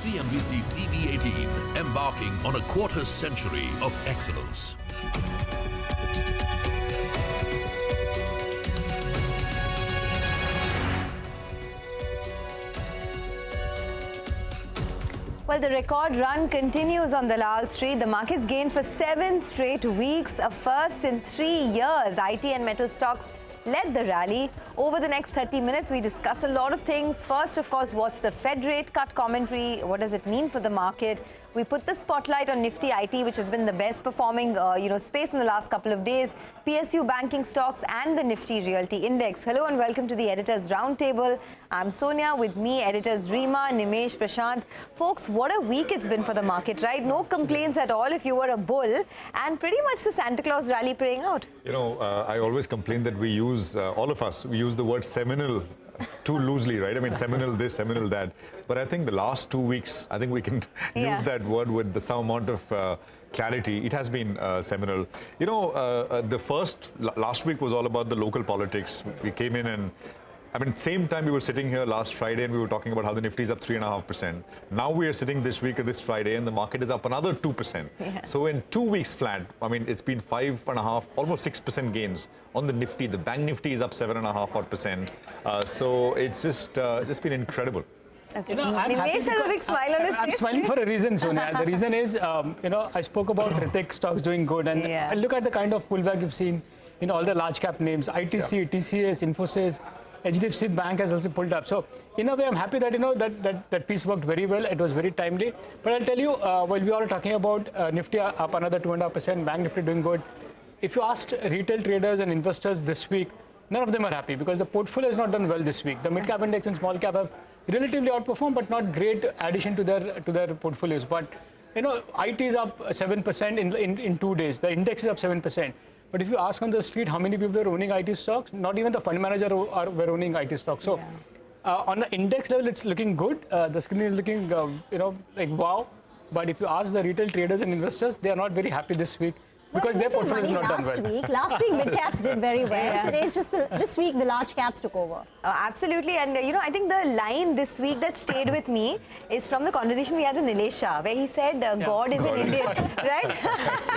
CNBC-TV18, embarking on a quarter century of excellence. Well, the record run continues on Dalal Street. The markets gained for 7 straight weeks, a first in 3 years. IT and metal stocks led the rally. Over the next 30 minutes, we discuss a lot of things. First, of course, what's the Fed rate cut commentary? What does it mean for the market? We put the spotlight on Nifty IT, which has been the best performing space in the last couple of days. PSU banking stocks and the Nifty Realty Index. Hello and welcome to the Editors Roundtable. I'm Sonia, with me editors Reema, Nimesh, Prashant. Folks, what a week it's been for the market, right? No complaints at all if you were a bull, and pretty much the Santa Claus rally playing out. You know, I always complain that we use, all of us, we use the word seminal too loosely, right? I mean, seminal this, seminal that. But I think the last 2 weeks, I think we can use that word with some amount of clarity. It has been seminal. You know, last week was all about the local politics. We came in and, I mean, same time we were sitting here last Friday and we were talking about how the Nifty is up 3.5%. Now we are sitting this week, this Friday, and the market is up another 2%. Yeah. So in 2 weeks flat, I mean, it's been 5.5%, almost 6% gains on the Nifty. The Bank Nifty is up 7.5%. So it's just been incredible. Okay. You know, Nimesh has a big smile on his face. I'm smiling for a reason, Sonia. The reason is, I spoke about Ritik stocks doing good, and I look at the kind of pullback you've seen in all the large cap names, ITC, TCS, Infosys. HDFC Bank has also pulled up. So in a way, I'm happy that that piece worked very well. It was very timely. But I'll tell you, while we are talking about Nifty up another 2.5%, Bank Nifty doing good. If you asked retail traders and investors this week, none of them are happy because the portfolio has not done well this week. The mid cap index and small cap have relatively outperformed, but not great addition to their portfolios. But IT is up 7% in 2 days. The index is up 7%. But if you ask on the street how many people are owning IT stocks, not even the fund manager were owning IT stocks. So on the index level, it's looking good. The screen is looking, like wow. But if you ask the retail traders and investors, they are not very happy this week. Because their portfolio is not done well. Last week, mid caps did very well. Today, it's just this week, the large caps took over. Absolutely. And, I think the line this week that stayed with me is from the conversation we had with Nilesh Shah, where he said, God is an Indian, right?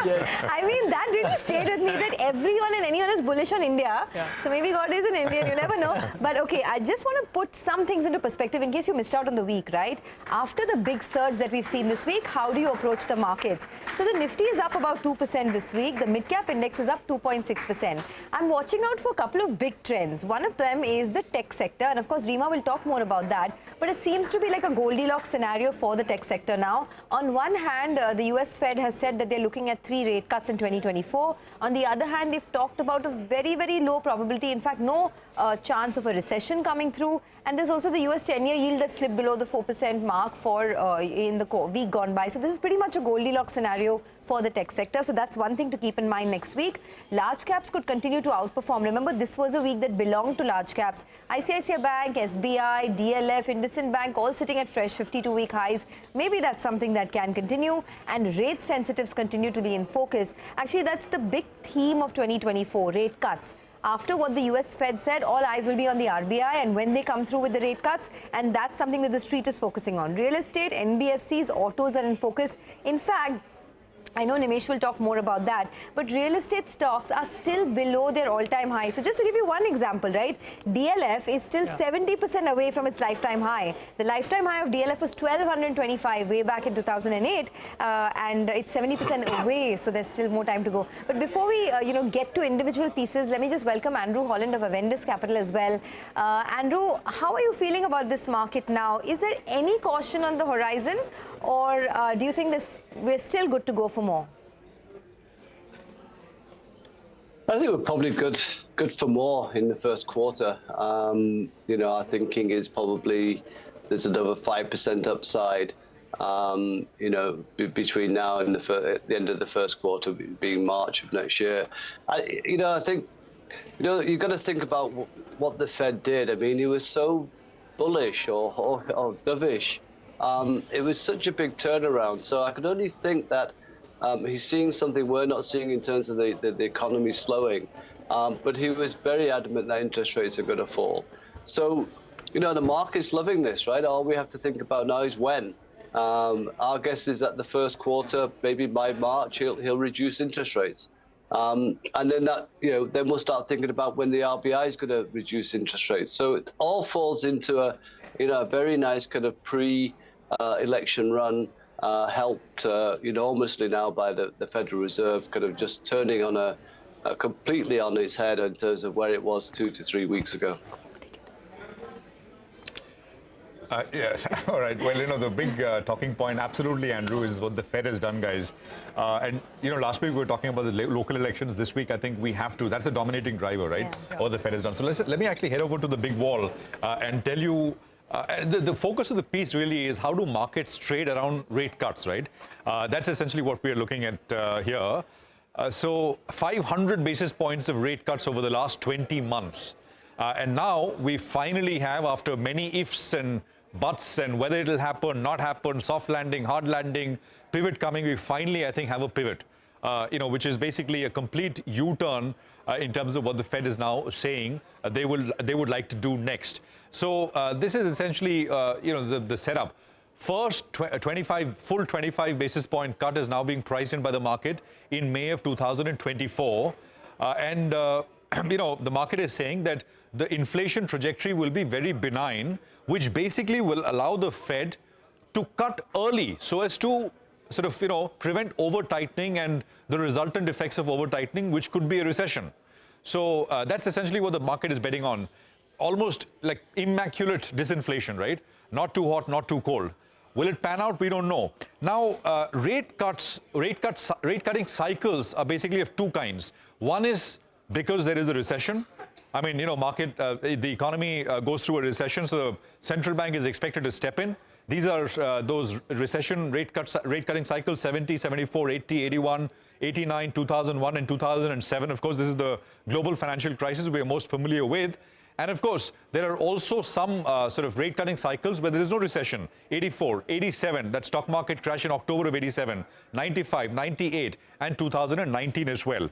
Yes. I mean, that really stayed with me, that everyone and anyone is bullish on India. Yeah. So maybe God is an Indian, you never know. But, okay, I just want to put some things into perspective in case you missed out on the week, right? After the big surge that we've seen this week, how do you approach the markets? So the Nifty is up about 2% this week. The mid-cap index is up 2.6%. I'm watching out for a couple of big trends. One of them is the tech sector. And of course, Reema will talk more about that. But it seems to be like a Goldilocks scenario for the tech sector now. On one hand, the US Fed has said that they're looking at 3 rate cuts in 2024. On the other hand, they've talked about a very, very low probability, in fact, no chance of a recession coming through. And there's also the US 10-year yield that slipped below the 4% mark in the week gone by. So this is pretty much a Goldilocks scenario for the tech sector. So that's one thing to keep in mind next week. Large caps could continue to outperform. Remember, this was a week that belonged to large caps. ICICI Bank, SBI, DLF, IndusInd Bank, all sitting at fresh 52-week highs. Maybe that's something that can continue. And rate sensitives continue to be in focus. Actually, that's the big theme of 2024, rate cuts. After what the US Fed said, all eyes will be on the RBI and when they come through with the rate cuts, and that's something that the street is focusing on. Real estate, NBFCs, autos are in focus. In fact, I know Nimesh will talk more about that, but real estate stocks are still below their all-time high. So just to give you one example, right, DLF is still 70% away from its lifetime high. The lifetime high of DLF was 1,225 way back in 2008, and it's 70% away, so there's still more time to go. But before we, get to individual pieces, let me just welcome Andrew Holland of Avendus Capital as well. Andrew, how are you feeling about this market now? Is there any caution on the horizon, or do you think we're still good to go for more? I think we're probably good for more in the first quarter. Our thinking is probably there's another 5% upside. Between now and the end of the first quarter, being March of next year. I think you've got to think about what the Fed did. I mean, he was so bullish or dovish. It was such a big turnaround. So I can only think that he's seeing something we're not seeing in terms of the economy slowing. But he was very adamant that interest rates are going to fall. So, the market's loving this, right? All we have to think about now is when. Our guess is that the first quarter, maybe by March, he'll reduce interest rates. And then then we'll start thinking about when the RBI is going to reduce interest rates. So it all falls into a very nice kind of pre-election run, helped enormously now by the Federal Reserve kind of just turning on completely on its head in terms of where it was 2 to 3 weeks ago. Yeah, all right. Well, the big talking point, absolutely, Andrew, is what the Fed has done, guys. And, last week we were talking about the local elections. This week, I think we have to. That's a dominating driver, right? Yeah. What the Fed has done. So let me actually head over to the big wall and tell you, the focus of the piece really is how do markets trade around rate cuts, right? That's essentially what we're looking at here. So 500 basis points of rate cuts over the last 20 months. And now we finally have, after many ifs and buts and whether it'll happen, not happen, soft landing, hard landing, pivot coming, we finally, I think, have a pivot, which is basically a complete U-turn in terms of what the Fed is now saying they would like to do next. So this is essentially, the setup. First 25 basis point cut is now being priced in by the market in May of 2024. The market is saying that the inflation trajectory will be very benign, which basically will allow the Fed to cut early so as to sort of, prevent over-tightening and the resultant effects of over-tightening, which could be a recession. So that's essentially what the market is betting on. Almost like immaculate disinflation, right? Not too hot, not too cold. Will it pan out? We don't know. Now, rate cutting cycles are basically of two kinds. One is because there is a recession. I mean, the economy goes through a recession, so the central bank is expected to step in. These are those recession rate cutting cycles: 70, 74, 80, 81, 89, 2001, and 2007. Of course, this is the global financial crisis we are most familiar with. And of course, there are also some sort of rate cutting cycles where there is no recession. 84, 87, that stock market crash in October of 87, 95, 98, and 2019 as well.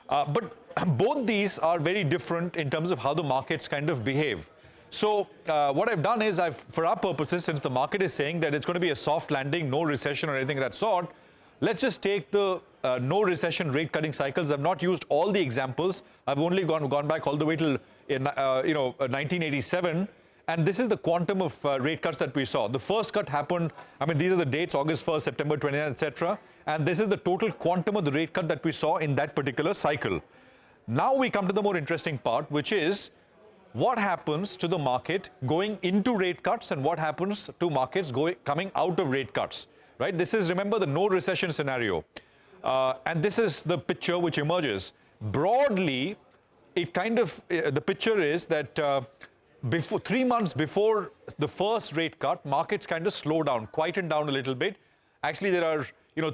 But both these are very different in terms of how the markets kind of behave. So what I've done is for our purposes, since the market is saying that it's going to be a soft landing, no recession or anything of that sort, let's just take the no recession rate cutting cycles. I've not used all the examples. I've only gone back all the way till 1987. And this is the quantum of rate cuts that we saw. The first cut happened, these are the dates, August 1st, September 29th, etc. And this is the total quantum of the rate cut that we saw in that particular cycle. Now we come to the more interesting part, which is what happens to the market going into rate cuts and what happens to markets coming out of rate cuts, right? This is, remember, the no recession scenario. And this is the picture which emerges. Broadly, it kind of, the picture is that 3 months before the first rate cut, markets kind of slow down, quieten down a little bit. Actually, there are,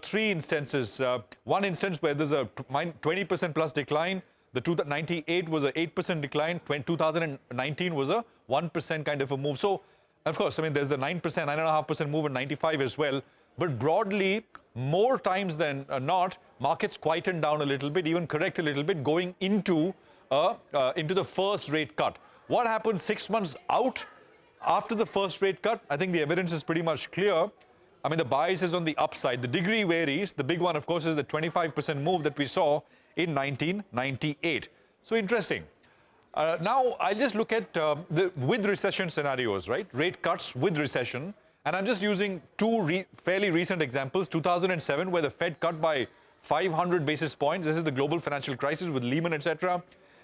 three instances. One instance where there's a 20% plus decline. The 1998 was an 8% decline. 2019 was a 1% kind of a move. So, of course, there's the 9.5% move in 95 as well. But broadly, more times than not, markets quieten down a little bit, even correct a little bit, going into the first rate cut. What happens 6 months out after the first rate cut? I think the evidence is pretty much clear. The bias is on the upside. The degree varies. The big one, of course, is the 25% move that we saw in 1998. So interesting. Now, I'll just look at with recession scenarios, right? Rate cuts with recession. And I'm just using two fairly recent examples. 2007, where the Fed cut by 500 basis points. This is the global financial crisis with Lehman, etc.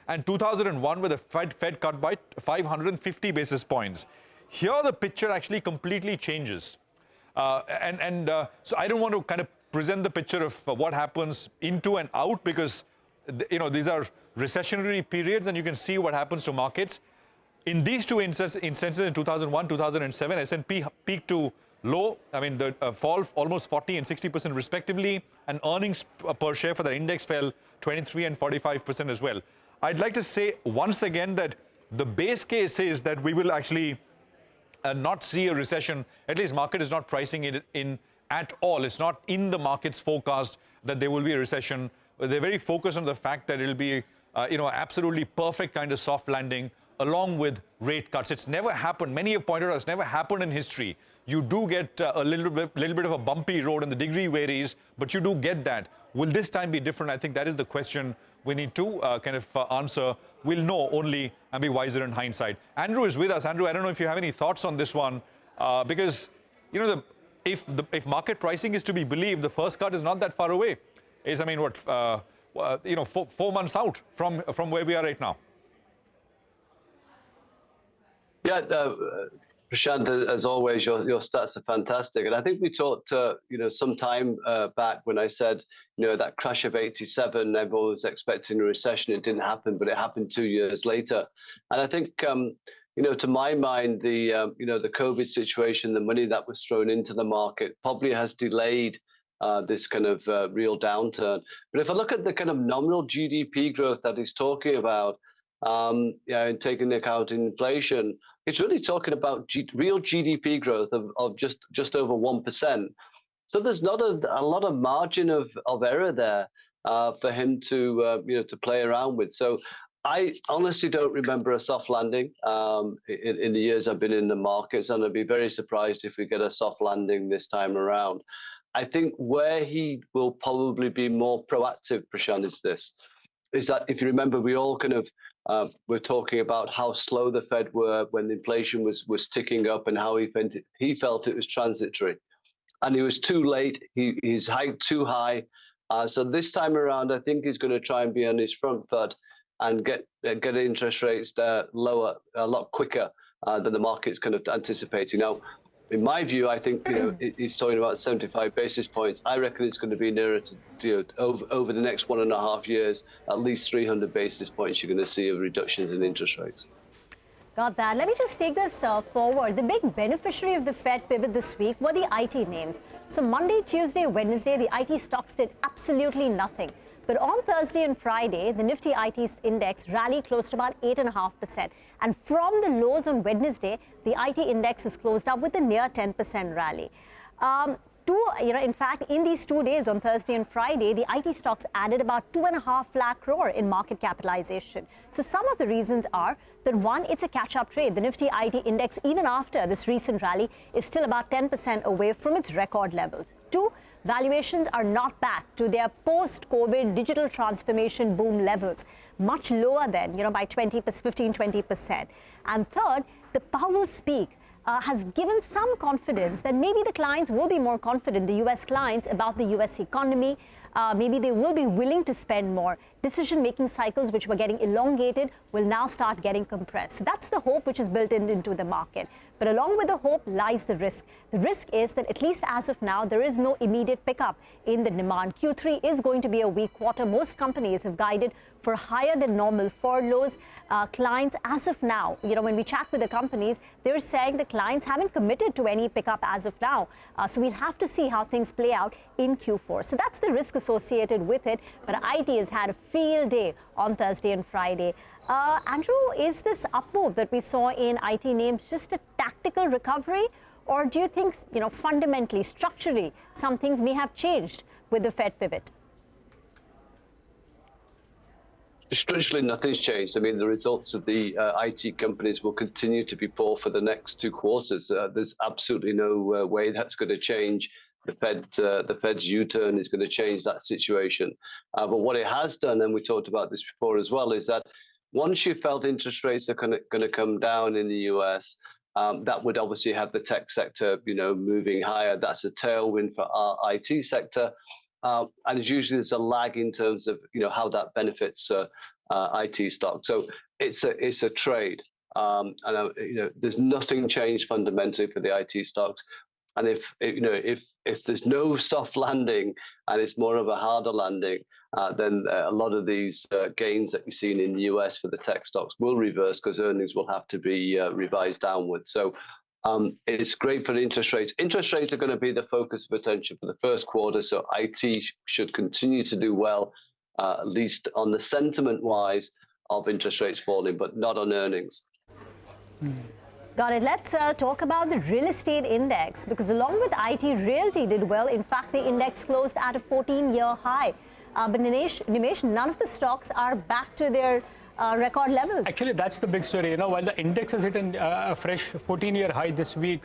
And 2001, where the Fed cut by 550 basis points. Here, the picture actually completely changes. So I don't want to kind of present the picture of what happens into and out because, these are recessionary periods and you can see what happens to markets. In these two instances in 2001, 2007, S&P peaked to low. The fall almost 40 and 60% respectively. And earnings per share for the index fell 23 and 45% as well. I'd like to say once again that the base case is that we will actually not see a recession. At least market is not pricing it in at all. It's not in the market's forecast that there will be a recession. They're very focused on the fact that it'll be, absolutely perfect kind of soft landing along with rate cuts. It's never happened. Many have pointed out it's never happened in history. You do get a little bit of a bumpy road and the degree varies, but you do get that. Will this time be different? I think that is the question we need to answer. We'll know only and be wiser in hindsight. Andrew is with us. Andrew, I don't know if you have any thoughts on this one, because if market pricing is to be believed, the first cut is not that far away. Is, I mean, what 4 months out from where we are right now. Yeah, Prashant, as always, your stats are fantastic, and I think we talked, some time back when I said, that crash of '87, everyone was expecting a recession. It didn't happen, but it happened 2 years later, and I think, to my mind, the COVID situation, the money that was thrown into the market, probably has delayed this kind of real downturn. But if I look at the kind of nominal GDP growth that he's talking about, and taking into account inflation, it's really talking about real GDP growth of just over 1%. So there's not a lot of margin of error there for him to play around with. So I honestly don't remember a soft landing in the years I've been in the markets, and I'd be very surprised if we get a soft landing this time around. I think where he will probably be more proactive, Prashant, is that if you remember, we all kind of were talking about how slow the Fed were when the inflation was ticking up, and how he felt it was transitory, and he was too late. He's hiked too high. So this time around, I think he's going to try and be on his front foot and get interest rates lower a lot quicker than the market's kind of anticipating. Now, in my view, I think he's talking about 75 basis points. I reckon it's going to be nearer to over the next 1.5 years, at least 300 basis points. You're going to see of reductions in interest rates. Got that. Let me just take this forward. The big beneficiary of the Fed pivot this week were the IT names. So Monday, Tuesday, Wednesday, the IT stocks did absolutely nothing. But on Thursday and Friday, the Nifty IT index rallied close to about 8.5%. And from the lows on Wednesday, the IT index is closed up with a near 10% rally. In fact, in these 2 days, on Thursday and Friday, the IT stocks added about 2.5 lakh crore in market capitalization. So some of the reasons are that, one, it's a catch-up trade. The Nifty IT index, even after this recent rally, is still about 10% away from its record levels. Two, valuations are not back to their post-COVID digital transformation boom levels, much lower than, by 15-20%. And third, the Powell speak has given some confidence that maybe the clients will be more confident, the U.S. clients, about the U.S. economy. Maybe they will be willing to spend more. Decision-making cycles, which were getting elongated, will now start getting compressed. So that's the hope which is built into the market. But along with the hope lies the risk. The risk is that, at least as of now, there is no immediate pickup in the demand. Q3 is going to be a weak quarter. Most companies have guided for higher than normal furloughs. Clients, as of now, when we chat with the companies, they're saying the clients haven't committed to any pickup as of now. So we'll have to see how things play out in Q4. So that's the risk associated with it. But IT has had a field day on Thursday and Friday. Andrew, is this up move that we saw in IT names just a tactical recovery? Or do you think, fundamentally, structurally, some things may have changed with the Fed pivot? Structurally, nothing's changed. I mean, the results of the IT companies will continue to be poor for the next 2 quarters. There's absolutely no way that's going to change. The Fed's U-turn is going to change that situation. But what it has done, and we talked about this before as well, is that once you felt interest rates are going to come down in the US, that would obviously have the tech sector, moving higher. That's a tailwind for our IT sector. And usually there's a lag in terms of, how that benefits IT stocks. So it's a trade. There's nothing changed fundamentally for the IT stocks. And if there's no soft landing and it's more of a harder landing, then a lot of these gains that you've seen in the US for the tech stocks will reverse, because earnings will have to be revised downwards. So it's great for the interest rates. Interest rates are going to be the focus of attention for the first quarter. So IT should continue to do well, at least on the sentiment-wise of interest rates falling, but not on earnings. Got it. Let's talk about the real estate index, because along with IT, Realty did well. In fact, the index closed at a 14-year high. But Nimesh, none of the stocks are back to their record levels. Actually, that's the big story. You know, while the index has hit a fresh 14-year high this week,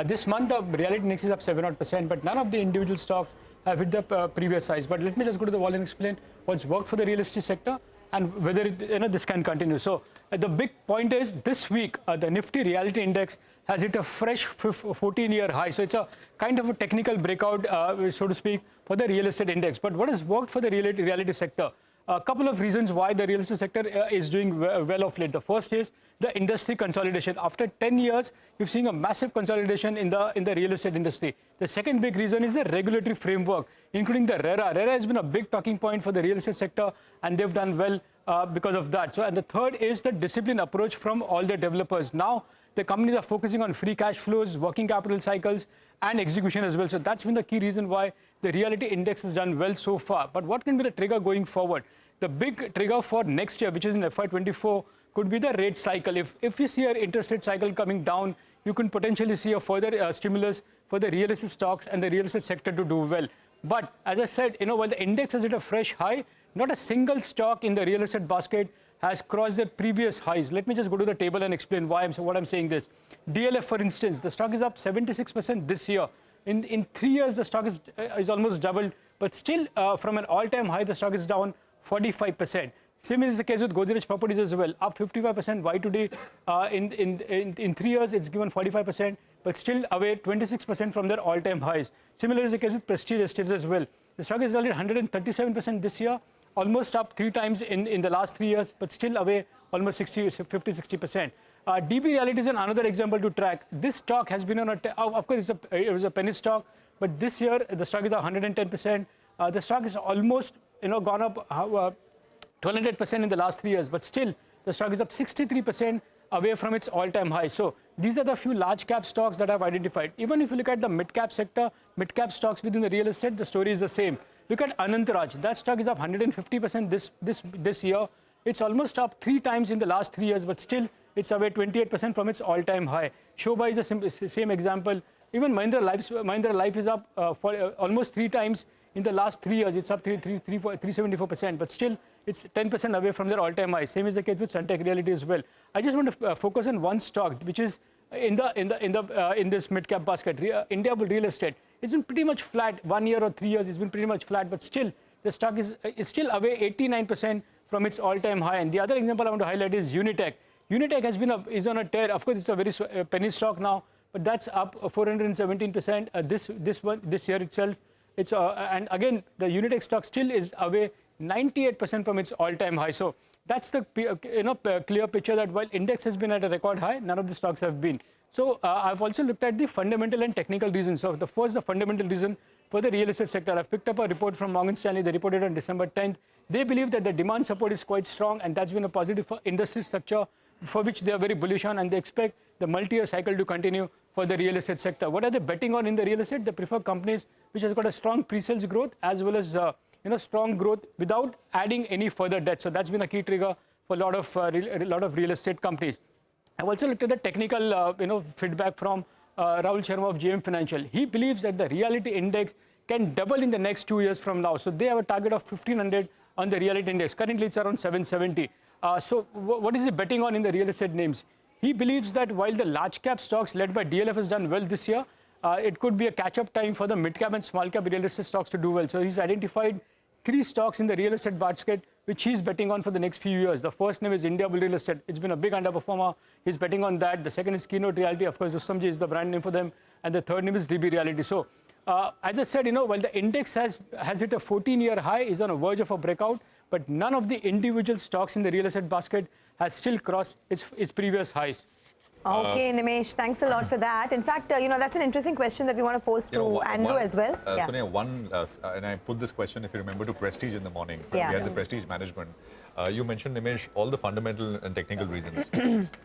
this month the reality index is up 7%, but none of the individual stocks have hit the previous highs. But let me just go to the wall and explain what's worked for the real estate sector and whether this can continue. So the big point is this week the Nifty reality index has hit a fresh 14-year high. So it's a kind of a technical breakout, so to speak, for the real estate index. But what has worked for the reality sector? A couple of reasons why the real estate sector is doing well of late. The first is the industry consolidation. After 10 years, you're seeing a massive consolidation in the real estate industry. The second big reason is the regulatory framework, including the RERA. RERA has been a big talking point for the real estate sector, and they've done well because of that. So, and the third is the disciplined approach from all the developers. Now, the companies are focusing on free cash flows, working capital cycles, and execution as well. So that's been the key reason why the reality index has done well so far. But what can be the trigger going forward? The big trigger for next year, which is in FY24, could be the rate cycle. If you see an interest rate cycle coming down, you can potentially see a further stimulus for the real estate stocks and the real estate sector to do well. But as I said, while the index has hit a fresh high, not a single stock in the real estate basket has crossed their previous highs. Let me just go to the table and explain what I'm saying this. DLF, for instance, the stock is up 76% this year. In 3 years, the stock is almost doubled, but still from an all-time high, the stock is down 45%. Same is the case with Godrej Properties as well, up 55% Y2D. In 3 years, it's given 45%, but still away 26% from their all-time highs. Similar is the case with Prestige Estates as well. The stock is already 137% this year, almost up 3 times in the last 3 years, but still away almost 50-60%. DB Realty is another example to track. This stock has been on of course, it was a penny stock, but this year the stock is 110%. The stock is almost gone up 1,200% in the last 3 years, but still the stock is up 63% away from its all-time high. So these are the few large cap stocks that I've identified. Even if you look at the mid-cap sector, mid-cap stocks within the real estate, the story is the same. Look at Anantaraj. That stock is up 150% this year. It's almost up 3 times in the last 3 years, but still it's away 28% from its all-time high. Shobha is the same example. Even Mahindra Life is up for almost 3 times in the last 3 years. It's up 374%, but still it's 10% away from their all-time high. Same is the case with Sunteck Realty as well. I just want to focus on one stock, which is in this mid-cap basket, Indiabulls Real Estate. It's been pretty much flat. 1 year or 3 years, it's been pretty much flat, but still the stock is still away 89% from its all-time high. And the other example I want to highlight is Unitech. Unitech is on a tear. Of course, it's a very penny stock now, but that's up 417% this year itself. It's and again, the Unitech stock still is away 98% from its all-time high. So that's the clear picture that while index has been at a record high, none of the stocks have been. So I've also looked at the fundamental and technical reasons. So the fundamental reason for the real estate sector. I've picked up a report from Morgan Stanley. They reported on December 10th. They believe that the demand support is quite strong, and that's been a positive for industry structure for which they are very bullish on, and they expect the multi-year cycle to continue for the real estate sector. What are they betting on in the real estate? They prefer companies which has got a strong pre-sales growth as well as strong growth without adding any further debt. So that's been a key trigger for a lot of real estate companies. I've also looked at the technical feedback from Rahul Sharma of JM Financial. He believes that the reality index can double in the next 2 years from now. So they have a target of 1,500 on the reality index. Currently, it's around 770. So what is he betting on in the real estate names? He believes that while the large cap stocks led by DLF has done well this year, it could be a catch-up time for the mid-cap and small-cap real estate stocks to do well. So he's identified 3 stocks in the real estate basket which he's betting on for the next few years. The first name is Indiabulls Real Estate. It's been a big underperformer. He's betting on that. The second is Keynote Realty. Of course, Rustomji is the brand name for them. And the third name is DB Realty. So as I said, while the index has hit a 14-year high, is on a verge of a breakout, but none of the individual stocks in the real estate basket has still crossed its previous highs. Okay, Nimesh, thanks a lot for that. In fact, that's an interesting question that we want to pose to Andrew as well. Sonia, and I put this question, if you remember, to Prestige in the morning. We had the Prestige management. You mentioned, Nimesh, all the fundamental and technical reasons.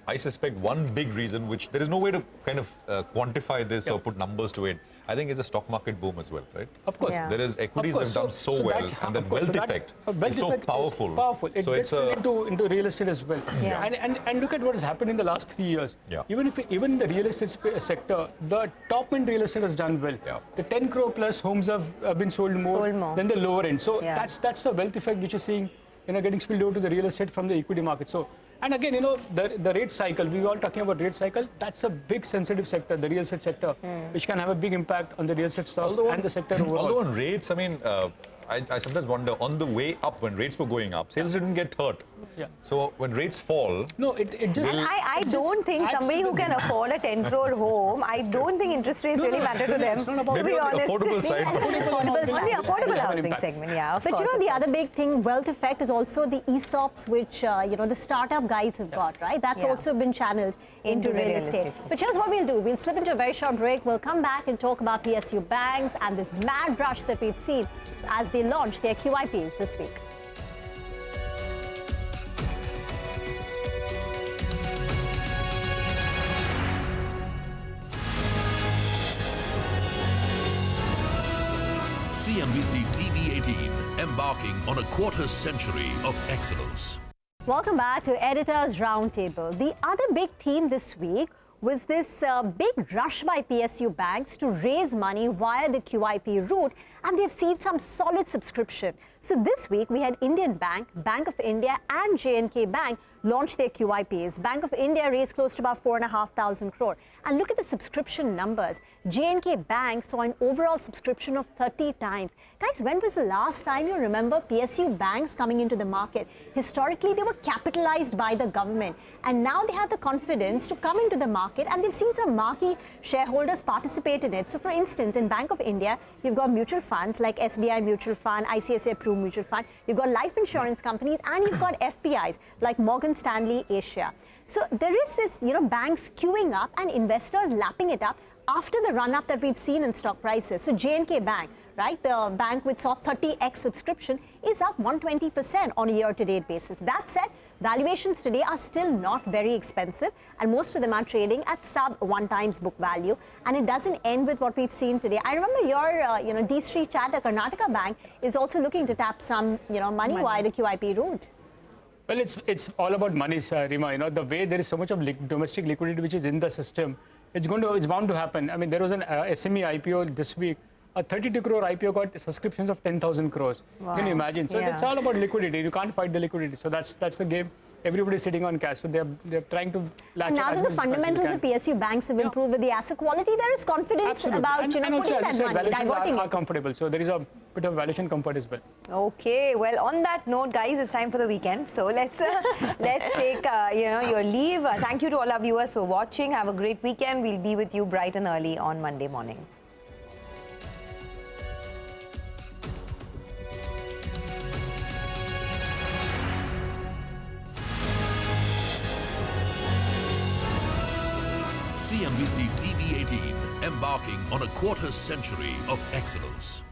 I suspect one big reason, which there is no way to kind of quantify this or put numbers to it, I think is a stock market boom as well, right? Of course. There is equities have done so well, and the wealth effect is so powerful. It gets into real estate as well. Yeah. And look at what has happened in the last 3 years. Yeah. Even in the real estate sector, the top end real estate has done well. Yeah. The 10 crore plus homes have been sold more than the lower end. So that's the wealth effect which you're seeing getting spilled over to the real estate from the equity market. So, and again, the rate cycle, we were all talking about rate cycle, that's a big sensitive sector, the real estate sector, which can have a big impact on the real estate stocks and the sector overall. Although on rates, I mean, I sometimes wonder, on the way up, when rates were going up, sales didn't get hurt. Yeah. So when rates fall... No, it just... I don't think somebody who can afford a 10 crore home, I don't think interest rates really matter to them. Maybe on the affordable side. On the affordable housing segment, yeah. Of but course, the other big thing, wealth effect, is also the ESOPs, which, the startup guys have got, right? That's also been channeled into real estate. But here's what we'll do. We'll slip into a very short break. We'll come back and talk about PSU banks and this mad rush that we've seen as they launch their QIPs this week. CNBC-TV18, embarking on a quarter century of excellence. Welcome back to Editor's Roundtable. The other big theme this week was this big rush by PSU banks to raise money via the QIP route, and they've seen some solid subscription. So this week we had Indian Bank, Bank of India and J&K Bank launch their QIPs. Bank of India raised close to about 4,500 crore. And look at the subscription numbers. J&K Bank saw an overall subscription of 30 times. Guys, when was the last time you remember PSU banks coming into the market? Historically, they were capitalized by the government. And now they have the confidence to come into the market, and they've seen some marquee shareholders participate in it. So for instance, in Bank of India, you've got mutual funds like SBI Mutual Fund, ICICI Pru Mutual Fund. You've got life insurance companies, and you've got FPIs like Morgan Stanley Asia. So there is this, banks queuing up and investors lapping it up after the run-up that we've seen in stock prices. So J&K Bank, right, the bank which saw 30x subscription, is up 120% on a year-to-date basis. That said, valuations today are still not very expensive, and most of them are trading at sub 1x book value. And it doesn't end with what we've seen today. I remember your D Street Chatter Karnataka Bank is also looking to tap some money via the QIP route. Well, it's all about money, Rima. The way there is so much of domestic liquidity which is in the system, it's bound to happen. I mean, there was an SME IPO this week. A 32 crore IPO got subscriptions of 10,000 crores. Wow. Can you imagine? So it's all about liquidity. You can't fight the liquidity. So that's the game. Everybody's sitting on cash. So they're trying to latch. And now that the fundamentals of PSU banks have improved with the asset quality, there is confidence about and putting also, that money, diverting are it. Comfortable. So there is a bit of valuation comfort as well. Okay, well, on that note, guys, it's time for the weekend. So let's take your leave. Thank you to all our viewers for watching. Have a great weekend. We'll be with you bright and early on Monday morning. CNBC-TV18, embarking on a quarter century of excellence.